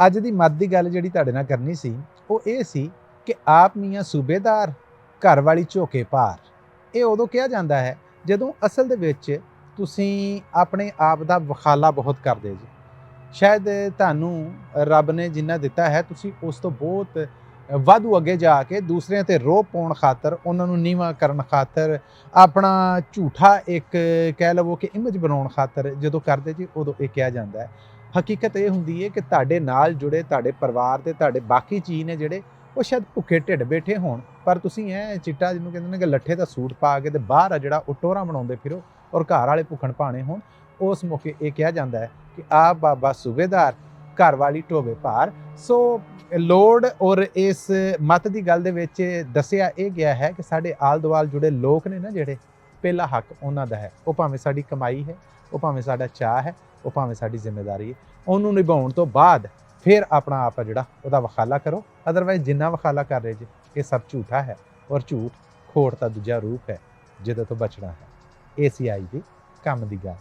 ਅੱਜ ਦੀ ਮੱਤ ਦੀ ਗੱਲ ਜਿਹੜੀ ਤੁਹਾਡੇ ਨਾਲ ਕਰਨੀ ਸੀ ਉਹ ਇਹ ਸੀ ਕਿ ਆਪ ਮੀਆਂ ਸੂਬੇਦਾਰ ਘਰ ਵਾਲੀ ਝੋਕੇ ਭਾਰ। ਇਹ ਉਦੋਂ ਕਿਹਾ ਜਾਂਦਾ ਹੈ ਜਦੋਂ ਅਸਲ ਦੇ ਵਿੱਚ ਤੁਸੀਂ ਆਪਣੇ ਆਪ ਦਾ ਵਿਖਾਲਾ ਬਹੁਤ ਕਰਦੇ ਜੀ। ਸ਼ਾਇਦ ਤੁਹਾਨੂੰ ਰੱਬ ਨੇ ਜਿੰਨਾ ਦਿੱਤਾ ਹੈ ਤੁਸੀਂ ਉਸ ਤੋਂ ਬਹੁਤ ਵਾਧੂ ਅੱਗੇ ਜਾ ਕੇ ਦੂਸਰਿਆਂ ਤੇ ਰੋਹ ਪਾਉਣ ਖਾਤਰ, ਉਹਨਾਂ ਨੂੰ ਨੀਵਾਂ ਕਰਨ ਖਾਤਰ, ਆਪਣਾ ਝੂਠਾ ਇੱਕ ਕਹਿ ਲਵੋ ਕਿ ਇਮੇਜ ਬਣਾਉਣ ਖਾਤਰ ਜਦੋਂ ਕਰਦੇ ਜੀ ਉਦੋਂ ਇਹ ਕਿਹਾ ਜਾਂਦਾ ਹੈ। ਹਕੀਕਤ ਇਹ ਹੁੰਦੀ ਹੈ ਕਿ ਤੁਹਾਡੇ ਨਾਲ ਜੁੜੇ ਤੁਹਾਡੇ ਪਰਿਵਾਰ ਦੇ ਤੁਹਾਡੇ ਬਾਕੀ ਚੀਜ਼ ਨੇ ਜਿਹੜੇ ਉਹ ਸ਼ਾਇਦ ਭੁੱਖੇ ਢਿੱਡ ਬੈਠੇ ਹੋਣ, ਪਰ ਤੁਸੀਂ ਇਹ ਚਿੱਟਾ ਜਿਹਨੂੰ ਕਹਿੰਦੇ ਨੇ ਕਿ ਲੱਠੇ ਦਾ ਸੂਟ ਪਾ ਕੇ ਤੇ ਬਾਹਰ ਆ ਜਿਹੜਾ ਉਹ ਟੋਰਾ ਬਣਾਉਂਦੇ ਫਿਰੋ ਔਰ ਘਰ ਵਾਲੇ ਭੁੱਖਣ ਭਾਣੇ ਹੋਣ। ਉਸ ਮੌਕੇ ਇਹ ਕਿਹਾ ਜਾਂਦਾ ਹੈ ਕਿ ਆਪ ਬਾਬਾ ਸੂਬੇਦਾਰ ਘਰ ਵਾਲੀ ਢੋਵੇ ਭਾਰ। ਸੋ ਲੋੜ ਔਰ ਇਸ ਮਤ ਦੀ ਗੱਲ ਦੇ ਵਿੱਚ ਦੱਸਿਆ ਇਹ ਗਿਆ ਹੈ ਕਿ ਸਾਡੇ ਆਲ ਦੁਆਲ ਜੁੜੇ ਲੋਕ ਨੇ ਨਾ ਜਿਹੜੇ, ਪਹਿਲਾ ਹੱਕ ਉਹਨਾਂ ਦਾ ਹੈ। ਉਹ ਭਾਵੇਂ ਸਾਡੀ ਕਮਾਈ ਹੈ, ਉਹ ਭਾਵੇਂ ਸਾਡਾ ਚਾਅ ਹੈ, ਉਹ ਭਾਵੇਂ ਸਾਡੀ ਜ਼ਿੰਮੇਵਾਰੀ ਹੈ, ਉਹਨੂੰ ਨਿਭਾਉਣ ਤੋਂ ਬਾਅਦ ਫਿਰ ਆਪਣਾ ਆਪ ਜਿਹੜਾ ਉਹਦਾ ਵਖਾਲਾ ਕਰੋ। ਅਦਰਵਾਈਜ਼ ਜਿੰਨਾ ਵਖਾਲਾ ਕਰ ਰਹੇ ਜੀ ਇਹ ਸਭ ਝੂਠਾ ਹੈ ਔਰ ਝੂਠ ਖੋਟ ਦਾ ਦੂਜਾ ਰੂਪ ਹੈ ਜਿਹਦੇ ਤੋਂ ਬਚਣਾ ਹੈ। ACI ਦੀ ਕੰਮ ਦੀ ਗੱਲ।